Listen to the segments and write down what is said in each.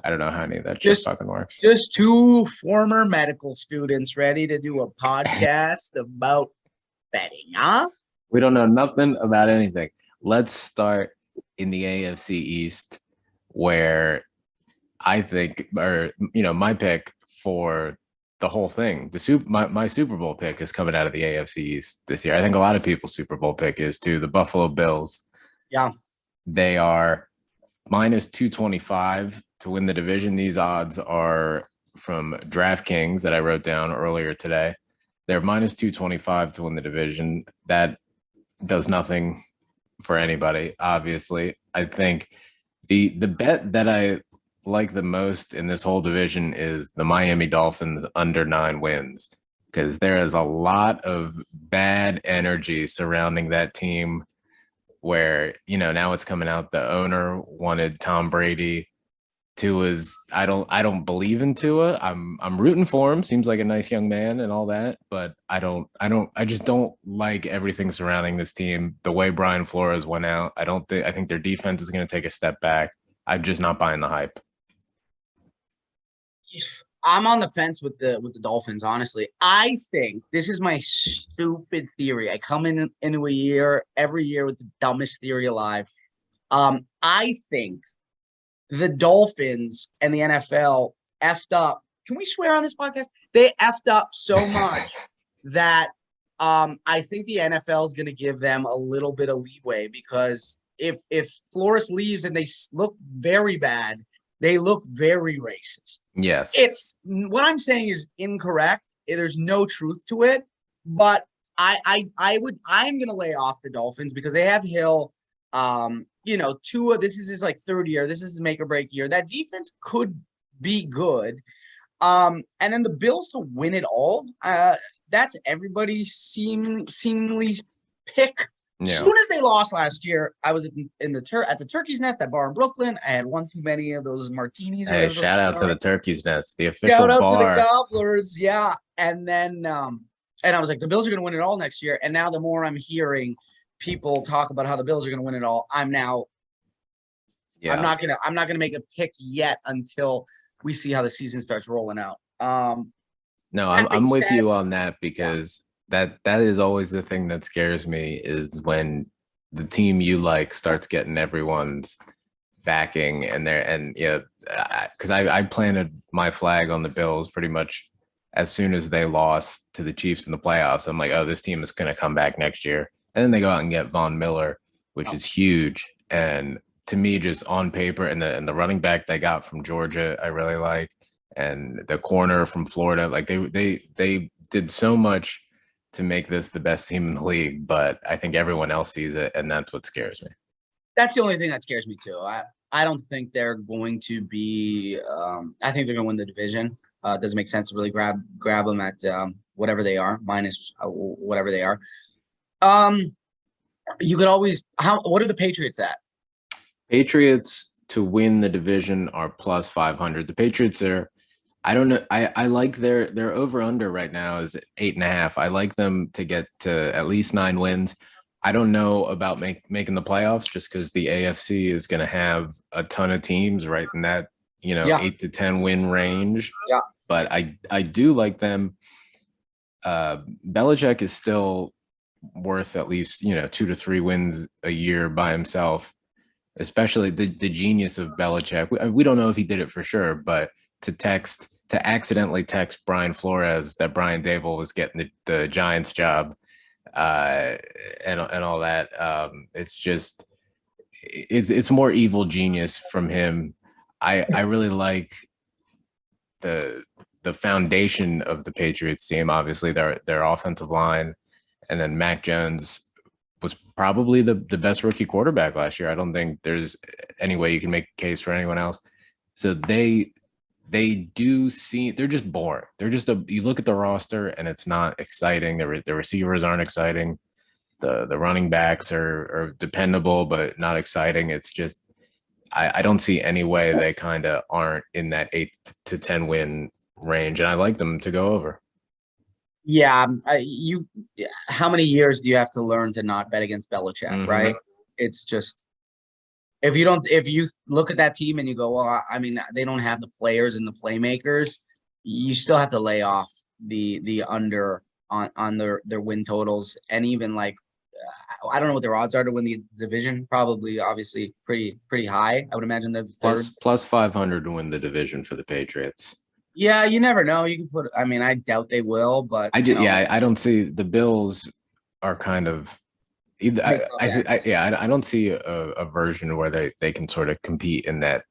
I don't know how any of that shit Just fucking works. just two former medical students ready to do a podcast about betting, huh? We don't know nothing about anything. Let's start in the AFC East, where I think, or my pick for the whole thing, my Super Bowl pick is coming out of the AFC East this year. I think a lot of people's Super Bowl pick is too. The Buffalo Bills. Yeah. They are minus 225 to win the division. These odds are from DraftKings that I wrote down earlier today. They're minus 225 to win the division. That does nothing for anybody, obviously. I think the bet that I like the most in this whole division is the Miami Dolphins under 9 wins, because there is a lot of bad energy surrounding that team where, now it's coming out the owner wanted Tom Brady. Tua's I don't believe in Tua. I'm rooting for him. Seems like a nice young man and all that, but I just don't like everything surrounding this team. The way Brian Flores went out, I think their defense is going to take a step back. I'm just not buying the hype. I'm on the fence with the Dolphins, honestly. I think this is my stupid theory. I come into a year every year with the dumbest theory alive. I think the Dolphins and the NFL effed up. Can we swear on this podcast? They effed up so much that I think the NFL is going to give them a little bit of leeway, because if Flores leaves and they look very bad, they look very racist. Yes. It's what I'm saying is incorrect. There's no truth to it, but I'm going to lay off the Dolphins because they have Hill. Tua, this is his third year. This is his make or break year. That defense could be good. And then the Bills to win it all. That's everybody's seemingly pick. Yeah. As soon as they lost last year, I was at the Turkey's Nest, that bar in Brooklyn. I had one too many of those martinis. Hey, shout out to the Turkey's Nest, the official shout out bar. To the Gobblers, yeah. And then, and I was like, the Bills are going to win it all next year. And now the more I'm hearing people talk about how the Bills are going to win it all, I'm not gonna make a pick yet until we see how the season starts rolling out. No, I'm with you on that, because that is always the thing that scares me, is when the team you like starts getting everyone's backing because I planted my flag on the Bills pretty much as soon as they lost to the Chiefs in the playoffs. I'm like, oh, this team is going to come back next year. And then they go out and get Von Miller, which is huge. And to me, just on paper, and the running back they got from Georgia, I really like, and the corner from Florida, like they did so much to make this the best team in the league, but I think everyone else sees it, and that's what scares me. That's the only thing that scares me too. I don't think they're going to be. I think they're going to win the division. It doesn't make sense to really grab them at whatever they are, minus whatever they are. You could always. What are the Patriots at? Patriots to win the division are plus 500. The Patriots are. I don't know. I like their over under right now is 8.5. I like them to get to at least 9 wins. I don't know about making the playoffs, just because the AFC is going to have a ton of teams right in that 8 to 10 win range. Yeah. But I do like them. Belichick is still worth at least 2 to 3 wins a year by himself. Especially the genius of Belichick. We don't know if he did it for sure, but to accidentally text Brian Flores that Brian Dable was getting the Giants job, and all that. It's more evil genius from him. I really like the foundation of the Patriots team. Obviously, their offensive line, and then Mac Jones was probably the best rookie quarterback last year. I don't think there's any way you can make a case for anyone else. So they do see, they're just boring. They're just you look at the roster and it's not exciting. The receivers aren't exciting. The running backs are dependable, but not exciting. It's just, I don't see any way they kind of aren't in that 8 to 10 win range. And I like them to go over. Yeah. How many years do you have to learn to not bet against Belichick, right? It's just, if you look at that team and you go, well, I mean, they don't have the players and the playmakers, you still have to lay off the under on their win totals. And even like, I don't know what their odds are to win the division. Probably, obviously, pretty high. I would imagine they're the third. Plus 500 to win the division for the Patriots. Yeah, you never know. You can put. I mean, I doubt they will, but I don't see the Bills are kind of either. I don't see a version where they can sort of compete in that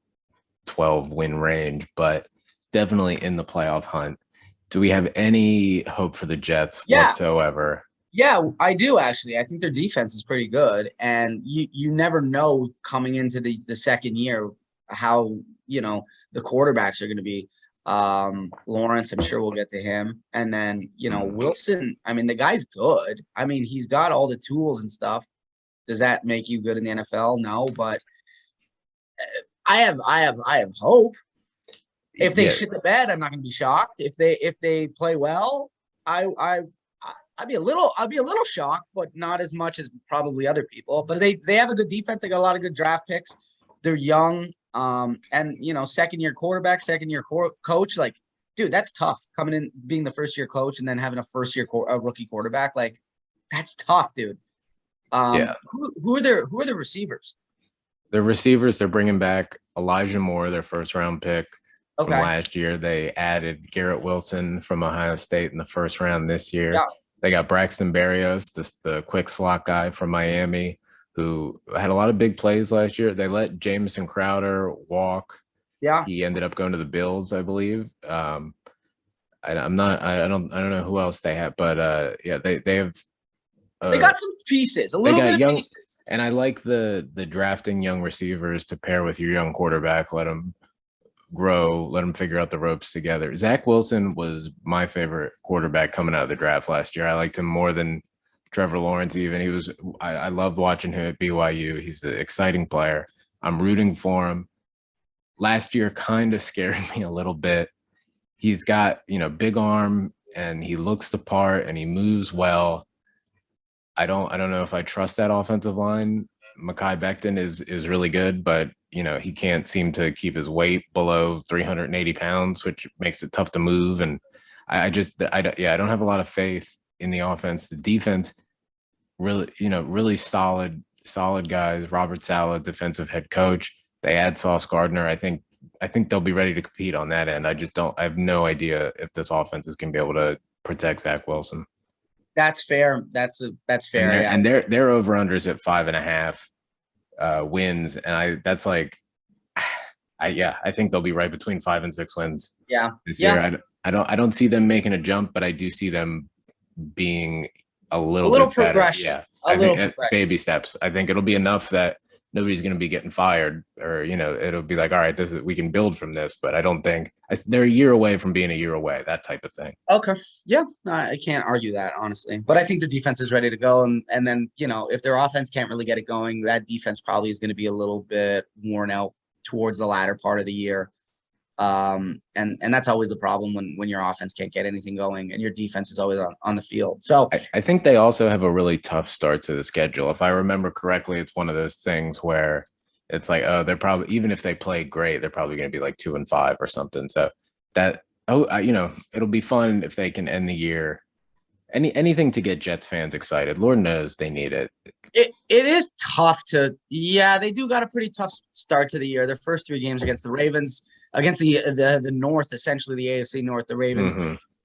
12 win range, but definitely in the playoff hunt. Do we have any hope for the Jets whatsoever? Yeah, I do actually. I think their defense is pretty good, and you never know coming into the second year how the quarterbacks are going to be. Lawrence, I'm sure we'll get to him, and then Wilson. I mean, the guy's good. I mean, he's got all the tools and stuff. Does that make you good in the NFL? No, but I have hope. If they shit the bed, I'm not going to be shocked. If they play well, I'd be a little shocked, but not as much as probably other people. But they have a good defense. They got a lot of good draft picks. They're young, and second year quarterback, second year coach. Like, dude, that's tough coming in being the first year coach and then having a first year rookie quarterback. Like, that's tough, dude. Who are their receivers? The receivers, they're bringing back Elijah Moore, their first round pick from last year. They added Garrett Wilson from Ohio State in the first round this year. Yeah. They got Braxton Berrios, the quick slot guy from Miami, who had a lot of big plays last year. They let Jamison Crowder walk. Yeah. He ended up going to the Bills, I believe. I don't know who else they have, but they have. They got some pieces, a little bit of pieces. And I like the drafting young receivers to pair with your young quarterback. Let them grow, let them figure out the ropes together. Zach Wilson was my favorite quarterback coming out of the draft last year. I liked him more than Trevor Lawrence even. I loved watching him at BYU. He's an exciting player. I'm rooting for him. Last year kind of scared me a little bit. He's got, big arm and he looks the part and he moves well. I don't know if I trust that offensive line. Mekhi Becton is really good, but he can't seem to keep his weight below 380 pounds, which makes it tough to move. And I don't have a lot of faith in the offense. The defense, really solid guys. Robert Saleh, defensive head coach. They add Sauce Gardner. I think they'll be ready to compete on that end. I have no idea if this offense is going to be able to protect Zach Wilson. That's fair. That's fair. And their over-unders at 5.5 wins, and I think they'll be right between 5 and 6 wins. Yeah, this year. I don't see them making a jump, but I do see them being a little bit progression. Better. Yeah, I think baby steps. I think it'll be enough that nobody's going to be getting fired, or it'll be like, all right, we can build from this. But I don't think they're a year away from being a year away. That type of thing. Okay, yeah, I can't argue that honestly. But I think the defense is ready to go, and then if their offense can't really get it going, that defense probably is going to be a little bit worn out towards the latter part of the year. And that's always the problem when your offense can't get anything going and your defense is always on the field. So I think they also have a really tough start to the schedule. If I remember correctly, it's one of those things where it's like, they're probably, even if they play great, they're probably going to be like 2-5 or something. So that, it'll be fun if they can end the year. Anything to get Jets fans excited. Lord knows they need it. It is tough they do got a pretty tough start to the year. Their first 3 games against the Ravens, against the North, essentially the AFC North, the Ravens,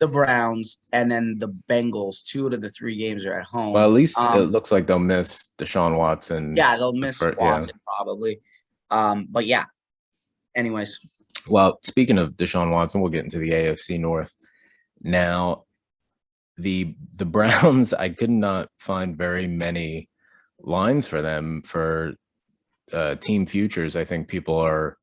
the Browns, and then the Bengals. 2 out of the 3 games are at home. Well, at least it looks like they'll miss Deshaun Watson. Yeah, they'll miss Watson probably. But yeah. Anyways. Well, speaking of Deshaun Watson, we'll get into the AFC North. Now, the Browns, I could not find very many lines for them for team futures. I think people are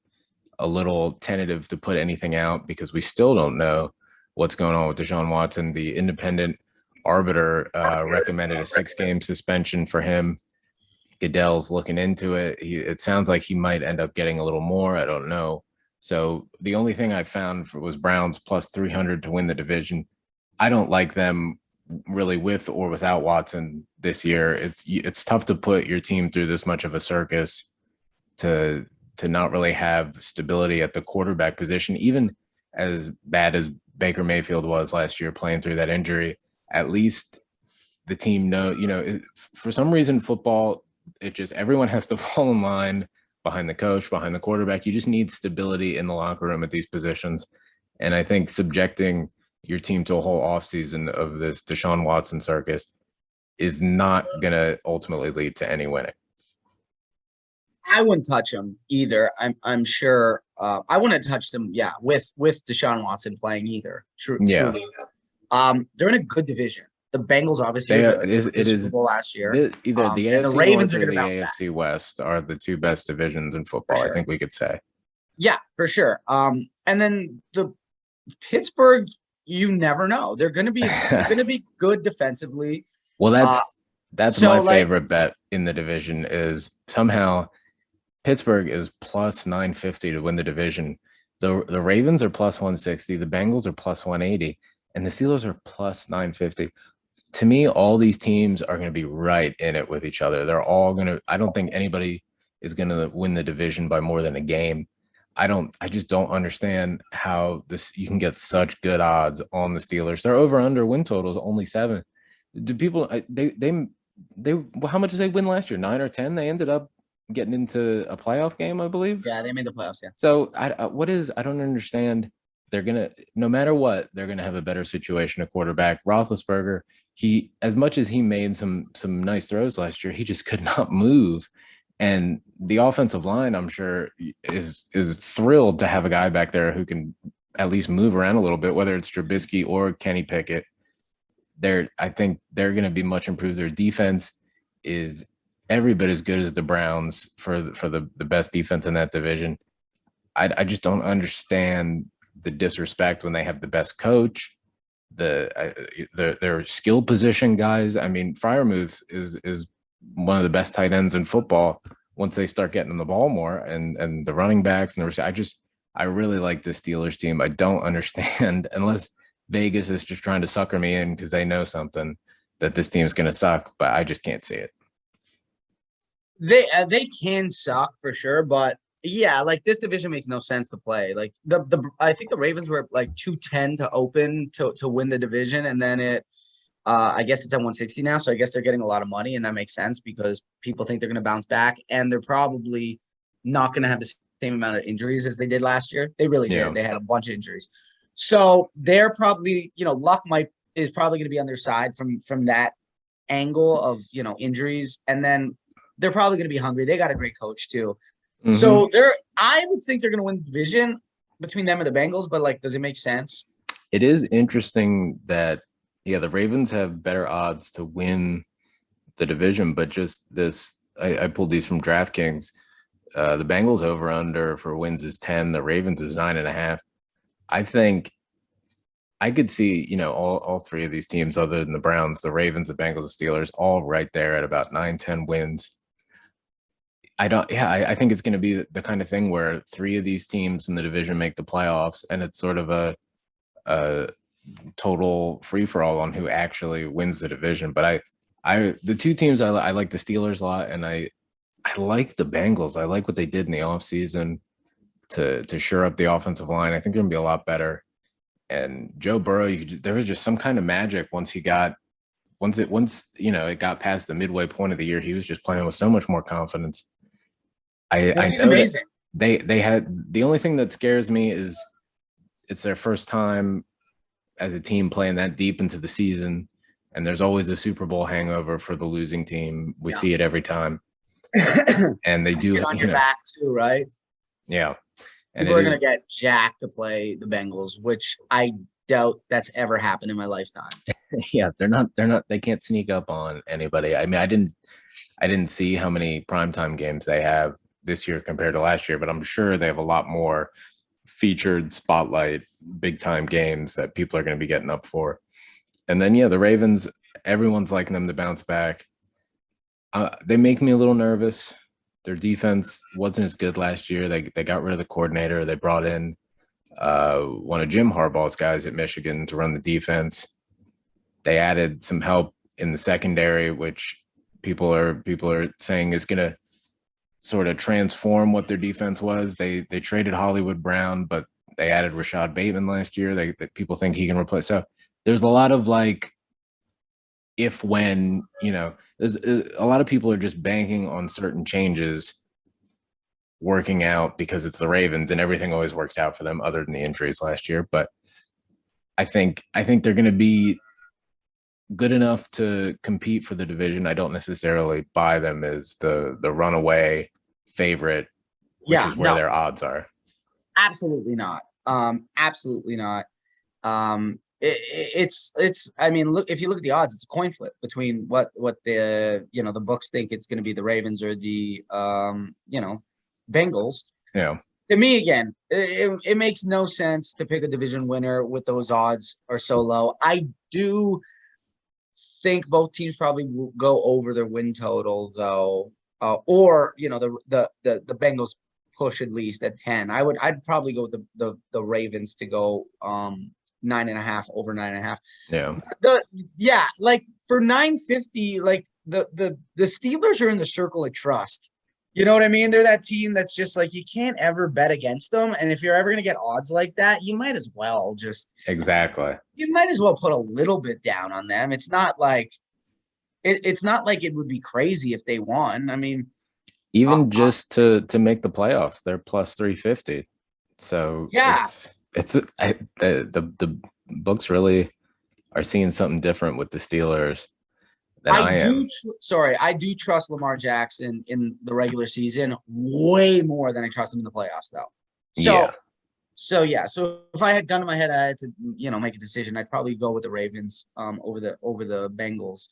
a little tentative to put anything out because we still don't know what's going on with Deshaun Watson. The independent arbiter recommended a 6-game suspension for him. Goodell's looking into it. It sounds like he might end up getting a little more. I don't know. So the only thing I found was Browns plus 300 to win the division. I don't like them really with or without Watson this year. It's tough to put your team through this much of a circus to not really have stability at the quarterback position, even as bad as Baker Mayfield was last year playing through that injury. At least the team for some reason football, it just everyone has to fall in line behind the coach, behind the quarterback. You just need stability in the locker room at these positions. And I think subjecting your team to a whole offseason of this Deshaun Watson circus is not going to ultimately lead to any winning. I wouldn't touch him either. I'm sure I wouldn't touch them. Yeah, with Deshaun Watson playing either. Truly. They're in a good division. The Bengals obviously Super Bowl last year. Either the AFC and the Ravens North are or going to the bounce AFC back. West are the two best divisions in football. Sure. I think we could say. Yeah, for sure. And then the Pittsburgh, you never know. They're going to be good defensively. Well, that's my favorite bet in the division is somehow Pittsburgh is plus 950 to win the division. The Ravens are plus 160, the Bengals are plus 180, and the Steelers are plus 950. To me, all these teams are going to be right in it with each other. They're all going to – I don't think anybody is going to win the division by more than a game. I just don't understand how you can get such good odds on the Steelers. Their over-under win total is only 7. Do people – how much did they win last year? 9 or 10? They ended up getting into a playoff game, I believe. Yeah, they made the playoffs. Yeah. So I don't understand. They're gonna, no matter what, they're gonna have a better situation at quarterback. Roethlisberger, he, as much as he made some nice throws last year, he just could not move. And the offensive line, I'm sure, is thrilled to have a guy back there who can at least move around a little bit, whether it's Trubisky or Kenny Pickett. I think they're going to be much improved. Their defense is every bit as good as the Browns for the best defense in that division. I just don't understand the disrespect when they have the best coach, their skill position guys. I mean, Freiermuth is one of the best tight ends in football once they start getting the ball more, and the running backs and I really like the Steelers team. I don't understand, unless Vegas is just trying to sucker me in because they know something, that this team's going to suck, but I just can't see it. They can suck for sure, but yeah, like this division makes no sense to play. Like I think the Ravens were like 210 to open to win the division, and then I guess it's at 160 now, so I guess they're getting a lot of money, and that makes sense because people think they're going to bounce back, and they're probably not going to have the same amount of injuries as they did last year. They really did. They had a bunch of injuries, so they're probably, luck is probably going to be on their side from that angle of injuries, and then they're probably going to be hungry. They got a great coach too. Mm-hmm. So I would think they're going to win the division between them and the Bengals, but does it make sense? It is interesting that, the Ravens have better odds to win the division, but just this, I pulled these from DraftKings. The Bengals over under for wins is 10. The Ravens is 9.5. I think I could see, all three of these teams other than the Browns, the Ravens, the Bengals, the Steelers, all right there at about 9-10 wins. I think it's going to be the kind of thing where 3 of these teams in the division make the playoffs, and it's sort of a total free-for-all on who actually wins the division. But the 2 teams, I like the Steelers a lot, and I like the Bengals. I like what they did in the offseason to shore up the offensive line. I think they're going to be a lot better. And Joe Burrow, there was just some kind of magic once it got past the midway point of the year. He was just playing with so much more confidence. I know amazing. They had, the only thing that scares me is it's their first time as a team playing that deep into the season, and there's always a Super Bowl hangover for the losing team. We see it every time, and they do get on your back too, right? Yeah, and people are going to get jacked to play the Bengals, which I doubt that's ever happened in my lifetime. Yeah, they're not. They can't sneak up on anybody. I mean, I didn't see how many primetime games they have this year compared to last year, but I'm sure they have a lot more featured spotlight big time games that people are going to be getting up for. And then, the Ravens, everyone's liking them to bounce back. They make me a little nervous. Their defense wasn't as good last year. They got rid of the coordinator. They brought in one of Jim Harbaugh's guys at Michigan to run the defense. They added some help in the secondary, which people are saying is going to sort of transform what their defense was. They traded Hollywood Brown, but they added Rashad Bateman last year. People think he can replace. So there's a lot of like if when there's a lot of people are just banking on certain changes working out because it's the Ravens and everything always works out for them other than the injuries last year. But I think they're going to be good enough to compete for the division. I don't necessarily buy them as the runaway favorite, which Yeah, is where no, their odds are. absolutely not. Absolutely not. It's. I mean, look, if you look at the odds, it's a coin flip between what the books think it's going to be the Ravens or the Bengals. Yeah. To me, again, it makes no sense to pick a division winner with those odds are so low. I do think both teams probably will go over their win total, though, or the Bengals push at least at 10. I'd probably go with the Ravens to go 9.5 over 9.5. Yeah. Like for 950, like the Steelers are in the circle of trust. You know what I mean? They're that team that's just like you can't ever bet against them. And if you're ever gonna get odds like that, you might as well Exactly. put a little bit down on them. It's not like it would be crazy if they won. I mean, Even just to make the playoffs, they're plus 350. So yeah. the books really are seeing something different with the Steelers than I am. I do trust Lamar Jackson in the regular season way more than I trust him in the playoffs, though. Yeah. So if I had gun in my head, I had to make a decision. I'd probably go with the Ravens over the Bengals.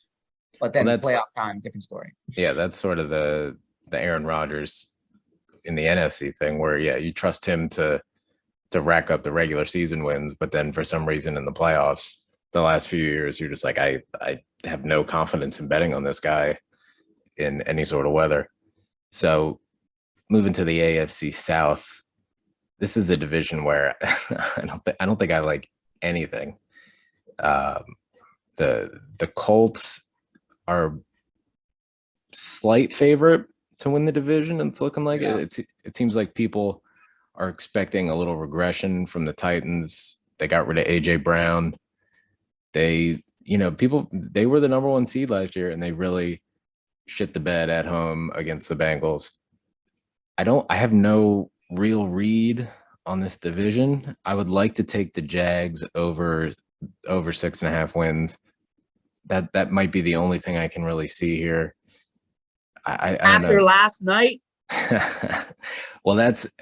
But then playoff time, different story. Yeah, that's sort of the Aaron Rodgers in the NFC thing, where you trust him to rack up the regular season wins, but then for some reason in the playoffs, the last few years, you're just like, I have no confidence in betting on this guy in any sort of weather. So moving to the AFC South, this is a division where I don't think I like anything. The Colts are slight favorite to win the division. It's looking like it seems like people are expecting a little regression from the Titans. They got rid of AJ Brown. They were the number one seed last year and they really shit the bed at home against the Bengals. I have no real read on this division. I would like to take the Jags over 6.5 wins. That might be the only thing I can really see here. I don't know. After last night. Well,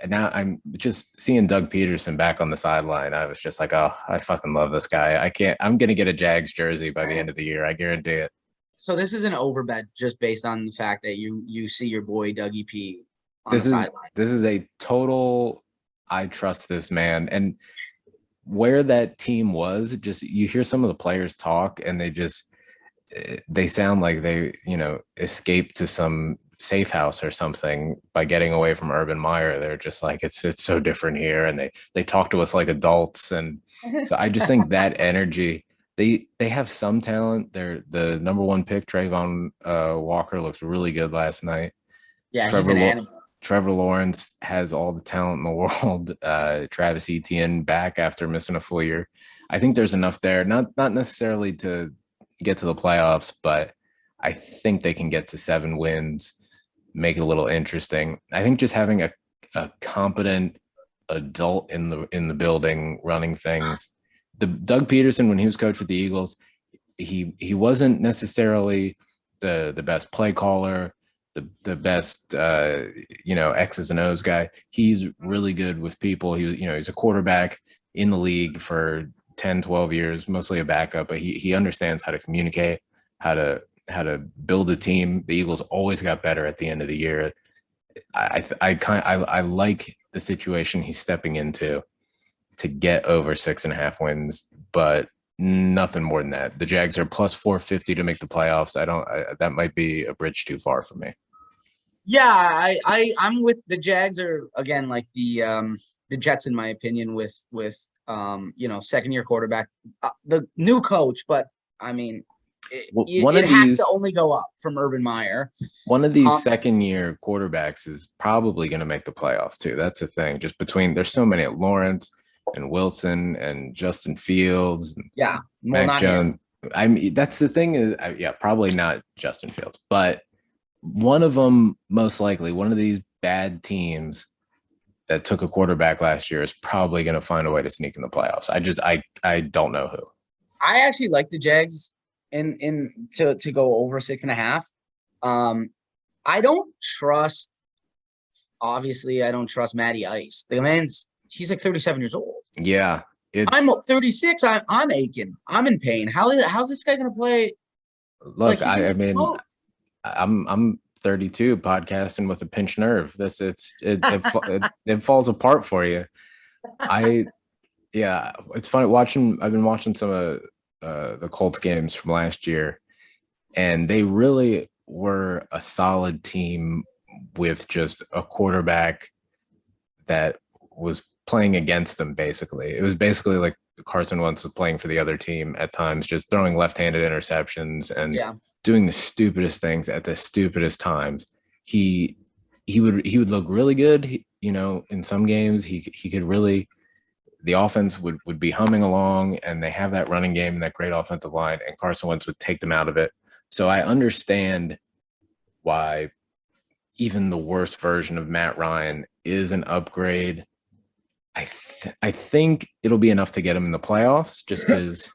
now I'm just seeing Doug Peterson back on the sideline. I was just like, oh, I fucking love this guy. I'm going to get a Jags jersey by the end of the year. I guarantee it. So this is an overbet just based on the fact that you see your boy Dougie P on the sideline. This is a total, I trust this man. And where that team was, just you hear some of the players talk and they sound like they, escaped to some safe house or something by getting away from Urban Meyer. They're just like, it's so different here. And they talk to us like adults. And so I just think that energy, they have some talent. They're the number one pick. Trayvon Walker looks really good last night. Yeah, he's an animal. Trevor Lawrence has all the talent in the world. Travis Etienne back after missing a full year. I think there's enough there, not necessarily to get to the playoffs, but I think they can get to 7 wins, make it a little interesting. I think just having a competent adult in the building running things. The Doug Peterson, when he was coach with the Eagles, he wasn't necessarily the best play caller, the best X's and O's guy. He's really good with people. He's a quarterback in the league for 10, 12 years, mostly a backup, but he understands how to communicate, how to build a team. The Eagles always got better at the end of the year. I like the situation he's stepping into to get over 6.5 wins, but nothing more than that. The Jags are plus 450 to make the playoffs. That might be a bridge too far for me. Yeah, I'm with the Jags are again like the Jets in my opinion with second year quarterback, the new coach, but I mean One it of has to these only go up from Urban Meyer. one of these Um, second year quarterbacks is probably going to make the playoffs too. That's the thing. Just between there's so many Lawrence and Wilson and Justin Fields and yeah, well, Mac not him. Jones. I mean, that's the thing is, yeah, probably not Justin Fields, but one of them, most likely, one of these bad teams that took a quarterback last year is probably going to find a way to sneak in the playoffs. I don't know who. I actually like the Jags to go over 6.5. I don't trust. Obviously, I don't trust Matty Ice. The man's he's like 37 years old. Yeah, I'm it's 36. I'm aching. I'm in pain. How's this guy gonna play? Like look. he's gonna I get mean, smoked. I'm 32, podcasting with a pinched nerve. It falls apart for you. I Yeah, it's funny watching. I've been watching some of the Colts games from last year, and they really were a solid team with just a quarterback that was playing against them. Basically, it was basically like Carson Wentz was playing for the other team at times, just throwing left-handed interceptions and Yeah, doing the stupidest things at the stupidest times. He he would look really good. In some games he could really the offense would be humming along and they have that running game and that great offensive line and Carson Wentz would take them out of it. So I understand why even the worst version of Matt Ryan is an upgrade. I think it'll be enough to get him in the playoffs just because,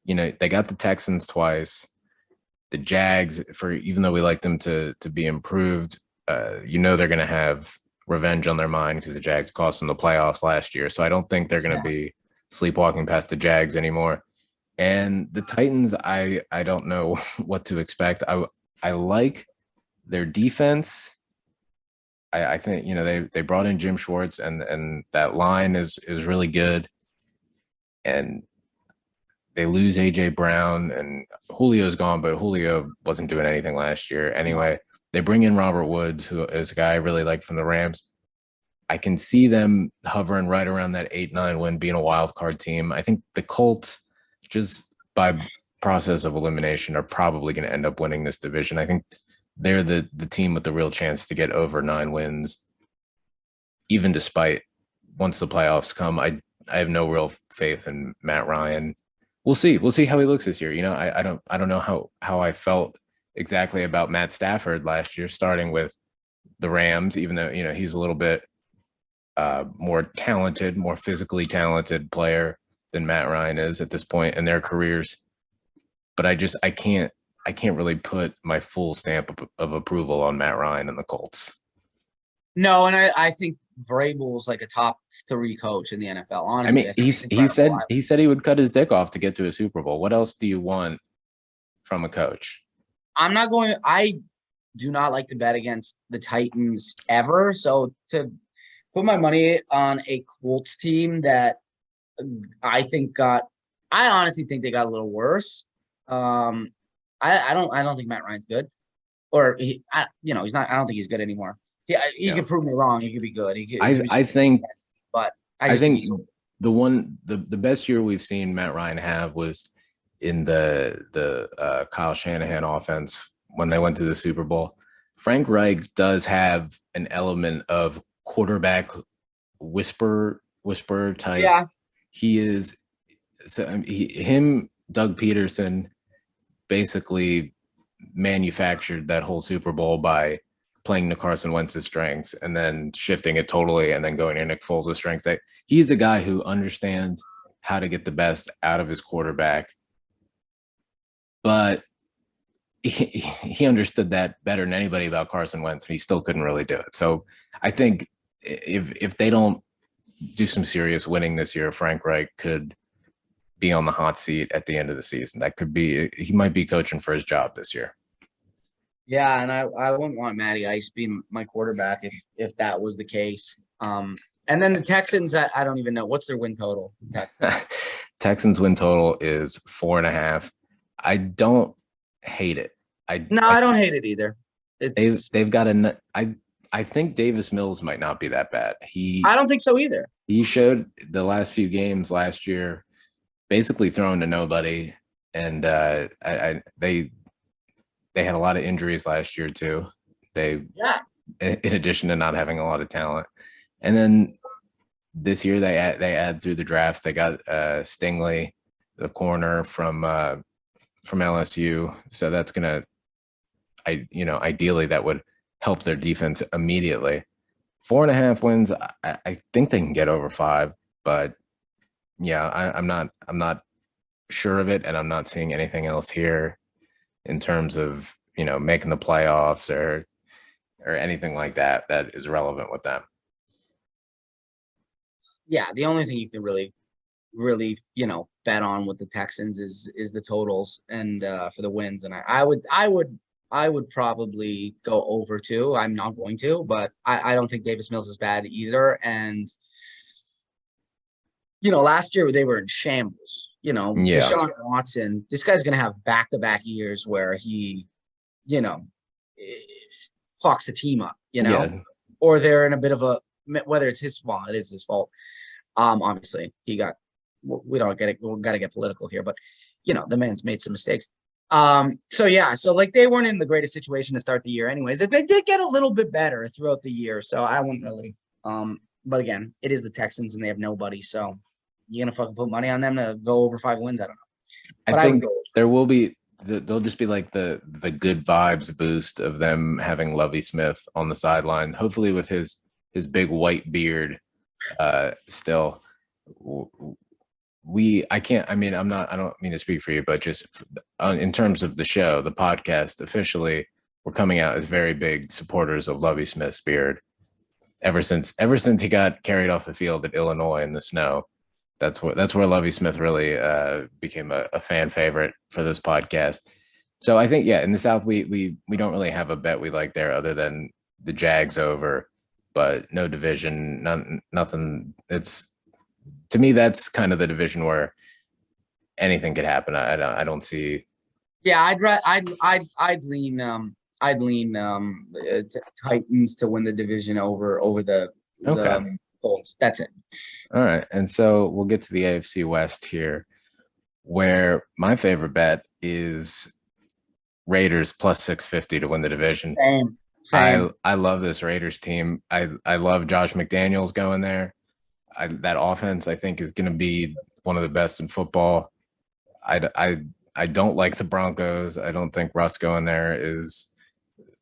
they got the Texans twice. The Jags, for even though we like them to be improved, they're going to have revenge on their mind because the Jags cost them the playoffs last year. So I don't think they're going to be sleepwalking past the Jags anymore. And the Titans, I don't know what to expect. I like their defense. I think they brought in Jim Schwartz and that line is really good. And they lose AJ Brown and Julio's gone, but Julio wasn't doing anything last year anyway. They bring in Robert Woods, who is a guy I really like from the Rams. I can see them hovering right around that 8-9 win, being a wild card team. I think the Colts, just by process of elimination, are probably going to end up winning this division. I think they're the team with the real chance to get over 9 wins, even despite once the playoffs come. I have no real faith in Matt Ryan. We'll see. We'll see how he looks this year. I don't know how I felt exactly about Matt Stafford last year, starting with the Rams, even though he's a little bit more talented, more physically talented player than Matt Ryan is at this point in their careers. But I can't really put my full stamp of approval on Matt Ryan and the Colts. no, and I think Vrabel's like a top 3 coach in the NFL. Honestly, I mean, he said he would cut his dick off to get to a Super Bowl. What else do you want from a coach? I do not like to bet against the Titans ever. So to put my money on a Colts team that I honestly think they got a little worse. I don't think Matt Ryan's good, or he's not. I don't think he's good anymore. He could prove me wrong. He could be good. I think, but I think the best year we've seen Matt Ryan have was in the Kyle Shanahan offense when they went to the Super Bowl. Frank Reich does have an element of quarterback whisper type. Yeah. He is Doug Peterson basically manufactured that whole Super Bowl by playing to Carson Wentz's strengths and then shifting it totally and then going to Nick Foles' strengths. He's a guy who understands how to get the best out of his quarterback. But he understood that better than anybody about Carson Wentz, and he still couldn't really do it. So I think if they don't do some serious winning this year, Frank Reich could be on the hot seat at the end of the season. He might be coaching for his job this year. Yeah, and I wouldn't want Matty Ice being my quarterback if that was the case. And then the Texans, I don't even know. What's their win total? Texans win total is 4.5. I don't hate it. I don't hate it either. They've got I think Davis Mills might not be that bad. I don't think so either. He showed the last few games last year, basically throwing to nobody. and they had a lot of injuries last year too. Yeah. In addition to not having a lot of talent, and then this year they add through the draft. They got Stingley, the corner from LSU. So that's gonna, ideally that would help their defense immediately. 4.5 wins. I think they can get over 5, but yeah, I'm not sure of it, and I'm not seeing anything else here in terms of making the playoffs or anything like that is relevant with them. Yeah, the only thing you can really bet on with the Texans is the totals and for the wins. And I would probably go over 2. I'm not going to, but I don't think Davis Mills is bad either. And last year they were in shambles. Yeah. Deshaun Watson, this guy's gonna have back-to-back years where he, fucks the team up, Yeah. or they're in a bit of a, whether it's his fault, it is his fault. Obviously we got to get political here, but the man's made some mistakes. So like they weren't in the greatest situation to start the year anyways. They did get a little bit better throughout the year, so I wouldn't really, but again, it is the Texans and they have nobody, so you're gonna fucking put money on them to go over 5 wins? I don't know. But I think there will be, they'll just be like the good vibes boost of them having Lovie Smith on the sideline, hopefully with his big white beard. Still, I don't mean to speak for you, but just in terms of the show, the podcast, officially, we're coming out as very big supporters of Lovie Smith's beard. Ever since he got carried off the field at Illinois in the snow, that's where Lovie Smith really became a fan favorite for this podcast. So I think, in the South, we don't really have a bet we like there other than the Jags over, but no division, nothing. It's, to me, that's kind of the division where anything could happen. I don't see. Yeah, I'd lean Titans to win the division over the Colts. That's it. All right, and so we'll get to the AFC West here, where my favorite bet is Raiders plus 650 to win the division. Same. I love this Raiders team. I love Josh McDaniels going there. That offense, I think, is going to be one of the best in football. I don't like the Broncos. I don't think Russ going there is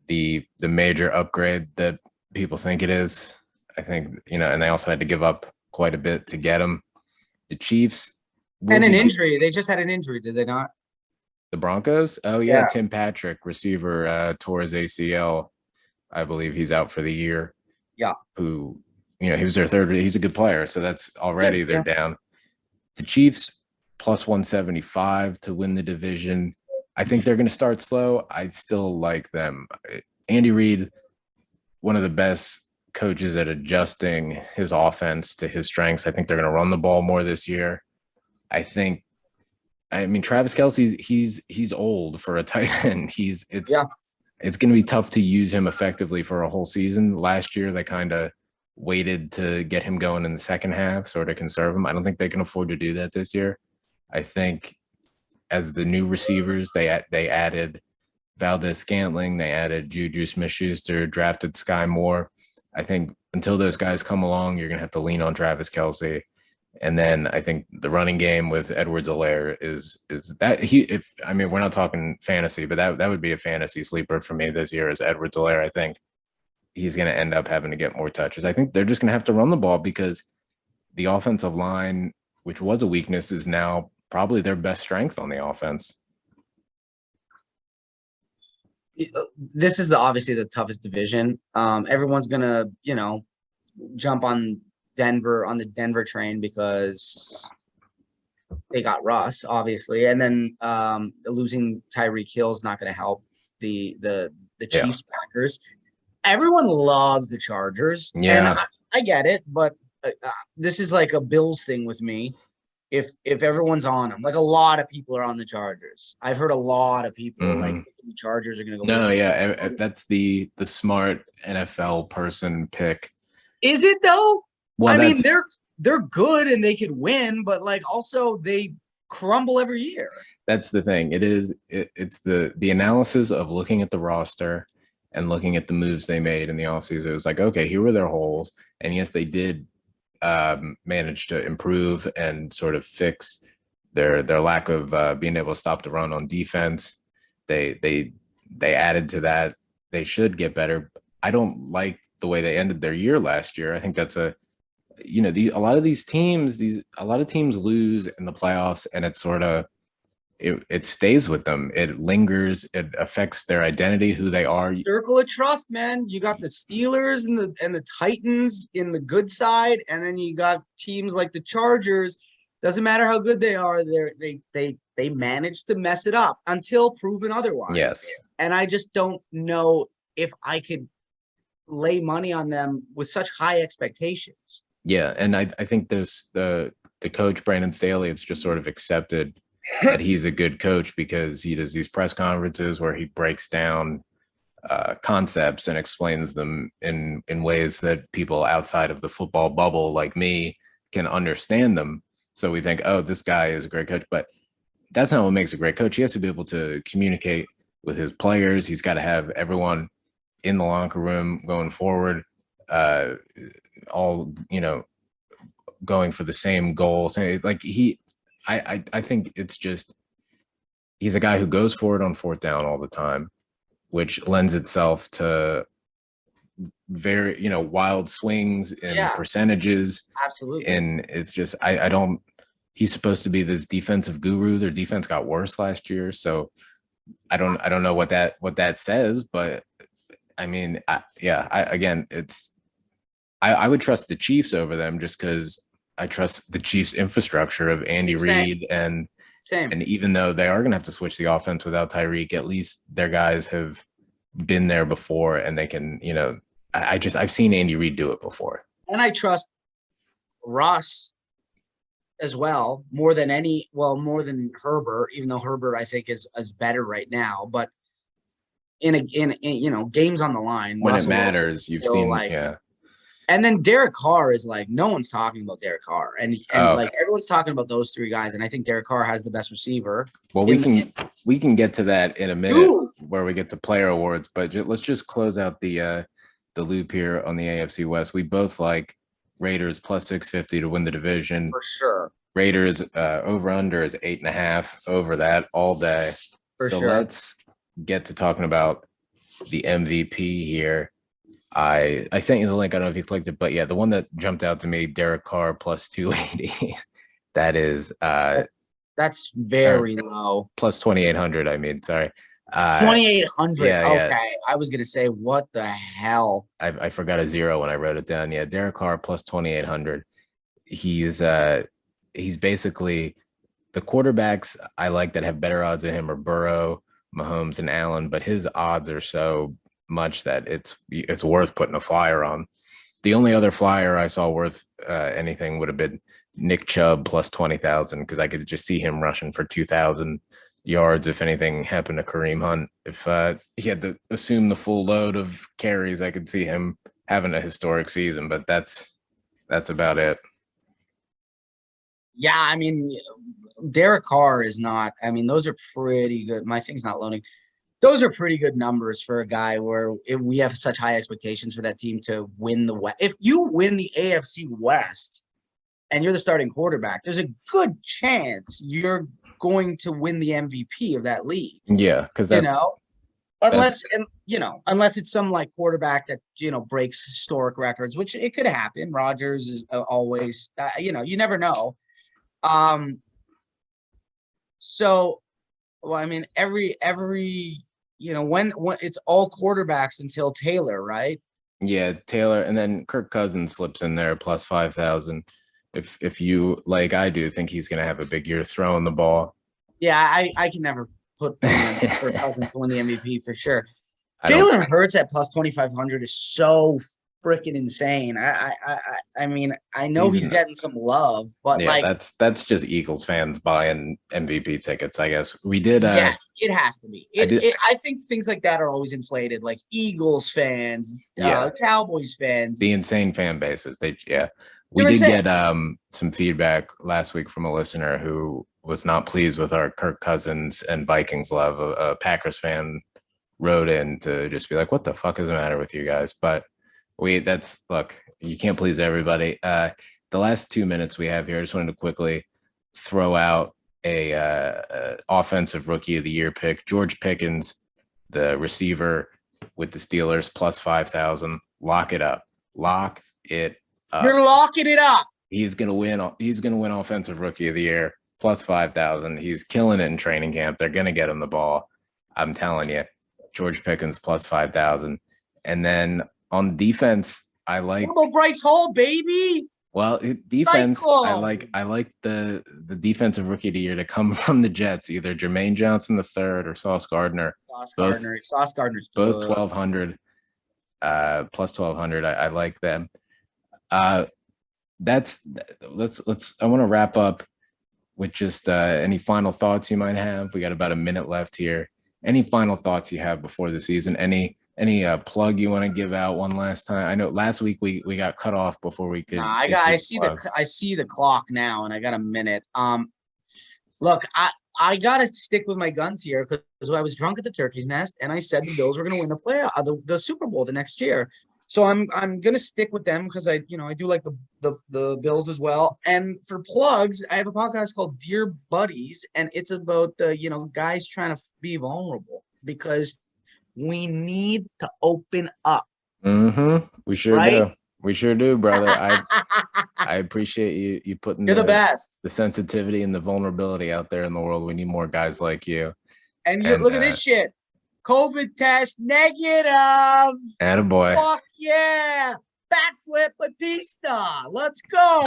the major upgrade that people think it is. I think, and they also had to give up quite a bit to get him. The Chiefs. And an injury. They just had an injury, did they not? The Broncos? Oh, yeah. Tim Patrick, receiver, tore his ACL. I believe he's out for the year. Yeah. Who, he was their third. He's a good player. So that's already they're down. The Chiefs plus 175 to win the division. I think they're going to start slow. I still like them. Andy Reid, one of the best coaches at adjusting his offense to his strengths. I think they're going to run the ball more this year. Travis Kelce, he's old for a tight end. It's going to be tough to use him effectively for a whole season. Last year, they kind of waited to get him going in the second half, sort of conserve him. I don't think they can afford to do that this year. I think as the new receivers, they added Valdez-Scantling, they added Juju Smith-Schuster, drafted Sky Moore. I think until those guys come along, you're going to have to lean on Travis Kelce. And then I think the running game with Edwards-Helaire is that we're not talking fantasy, but that would be a fantasy sleeper for me this year is Edwards-Helaire. I think he's going to end up having to get more touches. I think they're just going to have to run the ball because the offensive line, which was a weakness, is now probably their best strength on the offense. This is obviously the toughest division. Everyone's gonna, jump on the Denver train because they got Russ, obviously, and then losing Tyreek Hill is not going to help the Chiefs Packers. Everyone loves the Chargers, and I get it, but this is like a Bills thing with me. If everyone's on them, like a lot of people are on the Chargers. I've heard a lot of people like the Chargers are going to go. No, yeah, that's the smart NFL person pick. Is it though? Well, I mean, they're good and they could win, but like also they crumble every year. That's the thing. It's the analysis of looking at the roster and looking at the moves they made in the offseason. It was like, okay, here were their holes. And yes, they did manage to improve and sort of fix their lack of being able to stop the run on defense. They added to that. They should get better. I don't like the way they ended their year last year. I think that's a lot of teams lose in the playoffs, and it's sort of it stays with them. It lingers. It affects their identity, who they are. Circle of trust, man. You got the Steelers and the Titans in the good side, and then you got teams like the Chargers. Doesn't matter how good they are, they manage to mess it up until proven otherwise. Yes. And I just don't know if I could lay money on them with such high expectations. Yeah, and I think the coach Brandon Staley, it's just sort of accepted that he's a good coach because he does these press conferences where he breaks down concepts and explains them in ways that people outside of the football bubble like me can understand them. So we think, oh, this guy is a great coach, but that's not what makes a great coach. He has to be able to communicate with his players. He's got to have everyone in the locker room going forward, all going for the same goal. Like I think it's just he's a guy who goes for it on fourth down all the time, which lends itself to very wild swings in percentages. Absolutely. And it's just I don't. He's supposed to be this defensive guru. Their defense got worse last year, so I don't know what that says, but I mean, I would trust the Chiefs over them just because I trust the Chiefs' infrastructure of Andy Reid and even though they are going to have to switch the offense without Tyreek, at least their guys have been there before and they can, I've seen Andy Reid do it before. And I trust Russ as well, more than Herbert, even though Herbert I think is better right now, but in games on the line when Russell it matters, you've seen And then Derek Carr is like, no one's talking about Derek Carr, and everyone's talking about those three guys, and I think Derek Carr has the best receiver. Well, we can get to that in a minute where we get to player awards, but let's just close out the loop here on the AFC West. We both like Raiders plus 650 to win the division. For sure. Raiders over under is 8.5, over that all day. For sure. Let's get to talking about the MVP here. I sent you the link. I don't know if you clicked it, but yeah, the one that jumped out to me, Derek Carr plus 280. That is that's very low. Plus 2,800. I mean, sorry. 2,800. Yeah, okay. yeah. I was gonna say, what the hell? I forgot a zero when I wrote it down. Yeah, Derek Carr plus 2,800. He's basically the quarterbacks I like that have better odds than him are Burrow, Mahomes, and Allen, but his odds are so much that it's worth putting a flyer on. The only other flyer I saw worth anything would have been Nick Chubb plus 20,000 because I could just see him rushing for 2,000 yards if anything happened to Kareem Hunt. If he had to assume the full load of carries, I could see him having a historic season, but that's about it. Yeah, I mean, Derek Carr is not. I mean, those are pretty good. My thing's not loading. Those are pretty good numbers for a guy where we have such high expectations for that team to win the West. If you win the AFC West and you're the starting quarterback, there's a good chance you're going to win the MVP of that league. Yeah, because unless it's some like quarterback that breaks historic records, which it could happen. Rodgers is always, you never know. So, well, I mean, every when it's all quarterbacks until Taylor, right? Yeah, Taylor, and then Kirk Cousins slips in there plus 5,000. If you, like I do, think he's going to have a big year throwing the ball. Yeah, I can never put Kirk Cousins to win the MVP for sure. Jalen Hurts at plus 2,500 is so freaking insane. I mean, I know he's getting some love, but yeah, that's just Eagles fans buying MVP tickets, I guess. We did. Yeah, it has to be. I think things like that are always inflated, like Eagles fans, Cowboys fans, the insane fan bases. We did get some feedback last week from a listener who was not pleased with our Kirk Cousins and Vikings love. A Packers fan wrote in to just be like, what the fuck is the matter with you guys? But look, you can't please everybody. The last 2 minutes we have here, I just wanted to quickly throw out a offensive rookie of the year pick. George Pickens, the receiver with the Steelers, plus 5,000. Lock it up. Lock it up. You're locking it up. He's gonna win. He's gonna win offensive rookie of the year, plus 5,000. He's killing it in training camp. They're gonna get him the ball. I'm telling you, George Pickens plus 5,000. And then on defense, I like. What about Bryce Hall, baby? Well, defense, Cyclone. I like the defensive rookie of the year to come from the Jets, either Jermaine Johnson III or Sauce Gardner. Sauce Gardner's both 1,200, plus 1,200. I like them. Let's I want to wrap up with just any final thoughts you might have. We got about a minute left here. Any final thoughts you have before the season? Any plug you want to give out one last time? I know last week we got cut off before we could. I see the clock now, and I got a minute. Look, I gotta stick with my guns here because I was drunk at the Turkey's Nest, and I said the Bills were going to win the Super Bowl the next year. So I'm gonna stick with them because I do like the Bills as well. And for plugs, I have a podcast called Dear Buddies, and it's about guys trying to be vulnerable because we need to open up. Mm-hmm. We sure do. We sure do, brother. I appreciate you putting the best. The sensitivity and the vulnerability out there in the world. We need more guys like you. And look at this shit. COVID test negative. Attaboy. Fuck yeah. Backflip Batista. Let's go.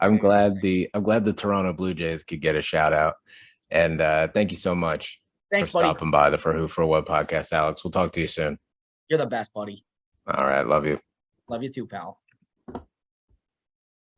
I'm glad the Toronto Blue Jays could get a shout out. And thank you so much for stopping by the For Who For What podcast, Alex. We'll talk to you soon. You're the best, buddy. All right. Love you. Love you too, pal.